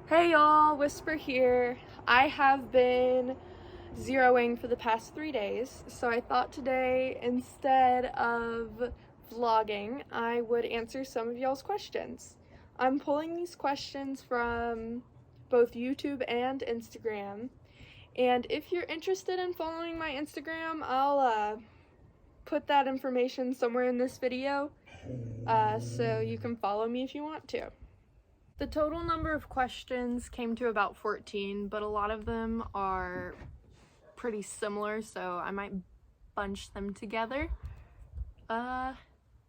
Hey y'all, Whisper here. I have been zeroing for the past 3 days, so I thought today, instead of vlogging, I would answer some of y'all's questions. I'm pulling these questions from both YouTube and Instagram, and if you're interested in following my Instagram, I'll put that information somewhere in this video, so you can follow me if you want to. The total number of questions came to about 14, but a lot of them are pretty similar, so I might bunch them together. But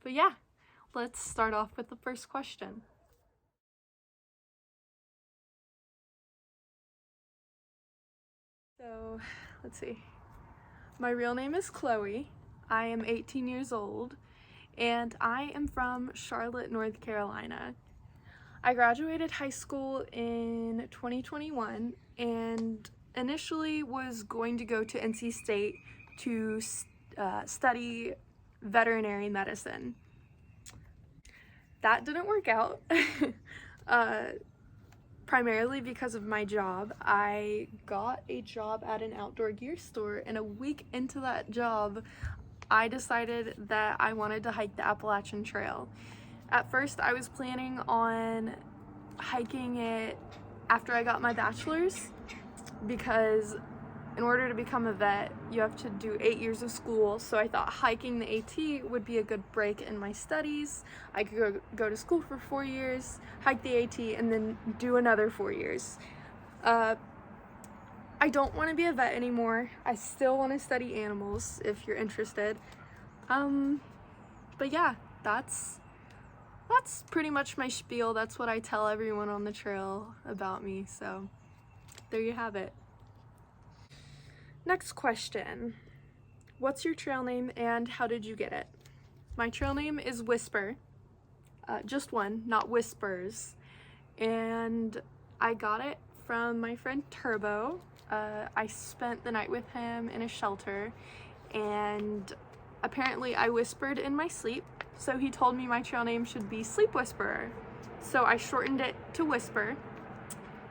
yeah, let's start off with the first question. So, let's see. My real name is Chloe. I am 18 years old, and I am from Charlotte, North Carolina. I graduated high school in 2021 and initially was going to go to NC State to study veterinary medicine. That didn't work out, primarily because of my job. I got a job at an outdoor gear store, and a week into that job, I decided that I wanted to hike the Appalachian Trail. At first, I was planning on hiking it after I got my bachelor's, because in order to become a vet, you have to do 8 years of school, so I thought hiking the AT would be a good break in my studies. I could go to school for 4 years, hike the AT, and then do another 4 years. I don't want to be a vet anymore. I still want to study animals, if you're interested. But yeah, that's pretty much my spiel. That's what I tell everyone on the trail about me, so there you have it. Next question. What's your trail name and how did you get it? My trail name is Whisper. Just one, not Whispers. And I got it from my friend Turbo. I spent the night with him in a shelter, and apparently I whispered in my sleep, so he told me my trail name should be Sleep Whisperer. So I shortened it to Whisper,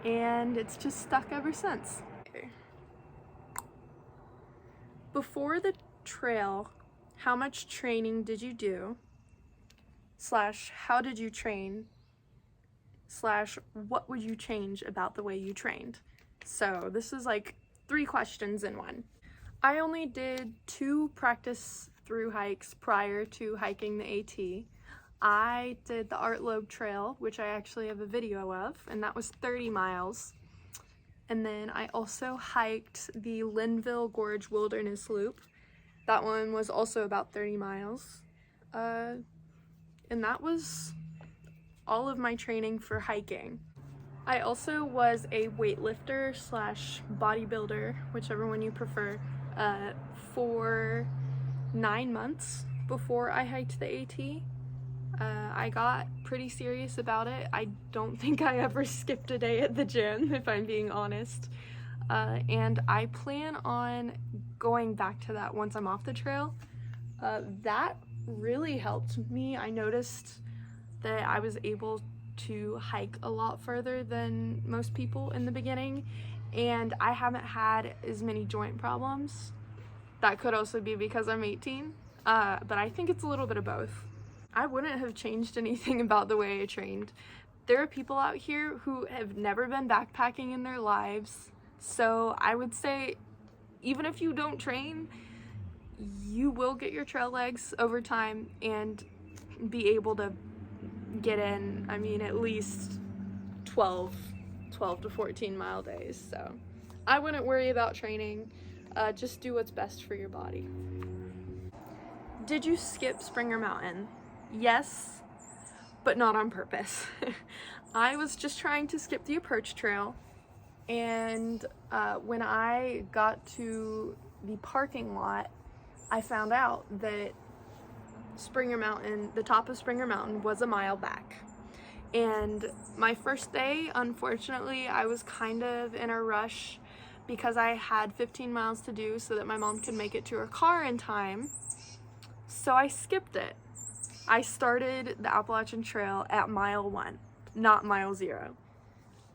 and it's just stuck ever since. Before the trail, how much training did you do? / how did you train? / what would you change about the way you trained? So this is like 3 questions in one. I only did 2 practice through hikes prior to hiking the AT. I did the Art Loeb Trail, which I actually have a video of, and that was 30 miles. And then I also hiked the Linville Gorge Wilderness Loop. That one was also about 30 miles. And that was all of my training for hiking. I also was a weightlifter / bodybuilder, whichever one you prefer, for 9 months before I hiked the AT. I got pretty serious about it. I don't think I ever skipped a day at the gym, if I'm being honest. And I plan on going back to that once I'm off the trail. That really helped me. I noticed that I was able to hike a lot further than most people in the beginning, and I haven't had as many joint problems. That could also be because I'm 18, but I think it's a little bit of both. I wouldn't have changed anything about the way I trained. There are people out here who have never been backpacking in their lives, so I would say even if you don't train, you will get your trail legs over time and be able to get in, I mean, at least 12 to 14 mile days. So I wouldn't worry about training. Just do what's best for your body. Did you skip Springer Mountain? Yes, but not on purpose. I was just trying to skip the approach trail, and when I got to the parking lot, I found out that Springer Mountain, the top of Springer Mountain, was a mile back. And my first day, unfortunately, I was kind of in a rush because I had 15 miles to do so that my mom could make it to her car in time. So I skipped it. I started the Appalachian Trail at mile 1, not mile 0.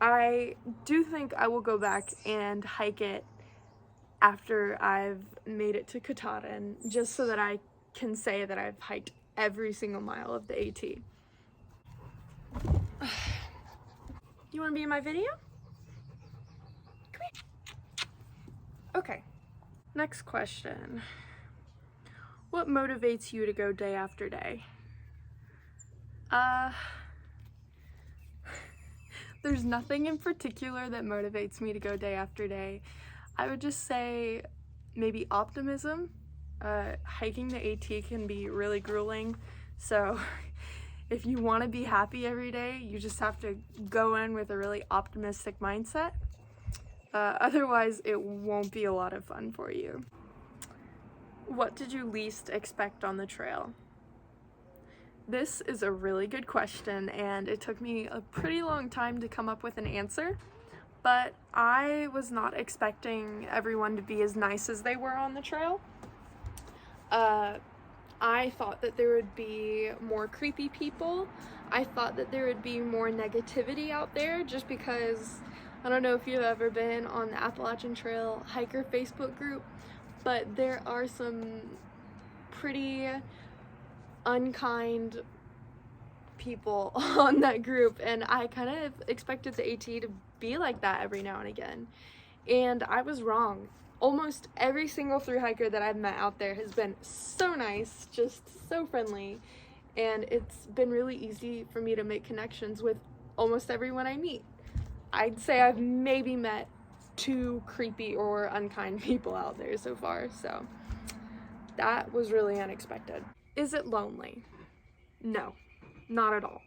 I do think I will go back and hike it after I've made it to Katahdin, just so that I can say that I've hiked every single mile of the AT. You want to be in my video? Come here. Okay, next question. What motivates you to go day after day? There's nothing in particular that motivates me to go day after day. I would just say maybe optimism. Hiking the AT can be really grueling, so if you want to be happy every day, you just have to go in with a really optimistic mindset. Otherwise, it won't be a lot of fun for you. What did you least expect on the trail? This is a really good question, and it took me a pretty long time to come up with an answer, but I was not expecting everyone to be as nice as they were on the trail. I thought that there would be more creepy people. I thought that there would be more negativity out there, just because I don't know if you've ever been on the Appalachian Trail hiker Facebook group, but there are some pretty unkind people on that group, and I kind of expected the AT to be like that every now and again, and I was wrong. Almost every single thru hiker that I've met out there has been so nice, just so friendly, and it's been really easy for me to make connections with almost everyone I meet. I'd say I've maybe met 2 creepy or unkind people out there so far, so that was really unexpected. Is it lonely? No, not at all.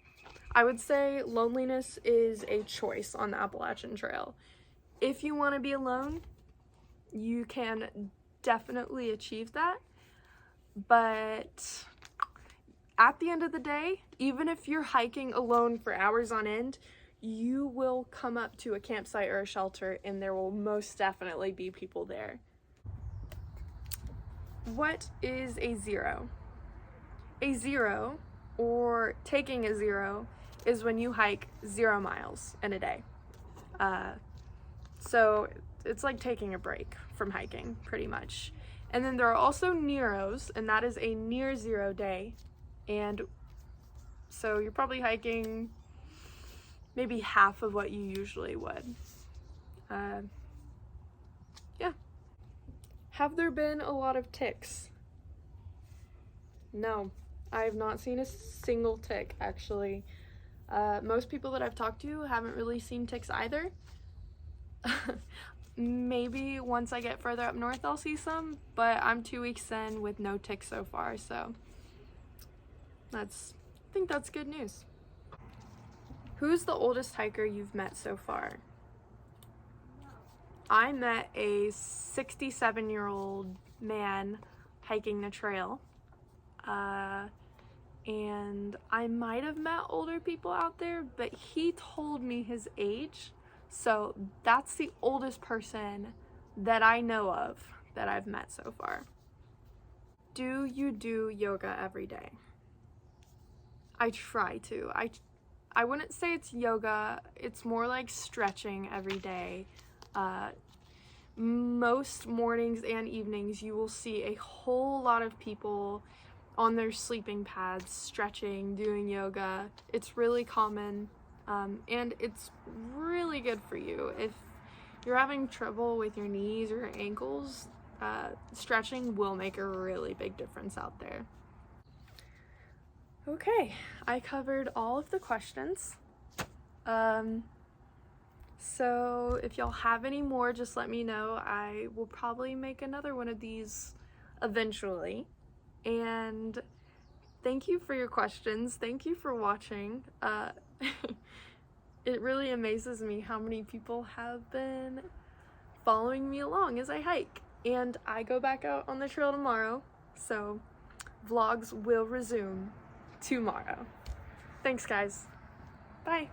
I would say loneliness is a choice on the Appalachian Trail. If you want to be alone, you can definitely achieve that, but at the end of the day, even if you're hiking alone for hours on end, you will come up to a campsite or a shelter and there will most definitely be people there. What is a zero? A zero, or taking a zero, is when you hike 0 miles in a day. So it's like taking a break from hiking, pretty much. And then there are also Neros, and that is a near 0 day. And so you're probably hiking maybe half of what you usually would. Yeah. Have there been a lot of ticks? No, I have not seen a single tick, actually. Most people that I've talked to haven't really seen ticks either. Maybe once I get further up north I'll see some, but I'm 2 weeks in with no ticks so far, so I think that's good news. Who's the oldest hiker you've met so far? I met a 67-year-old man hiking the trail, and I might have met older people out there, but he told me his age, so that's the oldest person that I know of that I've met so far. Do you do yoga every day? I try to. I wouldn't say it's yoga, it's more like stretching every day. Most mornings and evenings you will see a whole lot of people on their sleeping pads, stretching, doing yoga. It's really common, and it's really good for you. If you're having trouble with your knees or your ankles, stretching will make a really big difference out there. Okay, I covered all of the questions. So if y'all have any more, just let me know. I will probably make another one of these eventually. And thank you for your questions. Thank you for watching. It really amazes me how many people have been following me along as I hike. And I go back out on the trail tomorrow, so vlogs will resume tomorrow. Thanks, guys. Bye.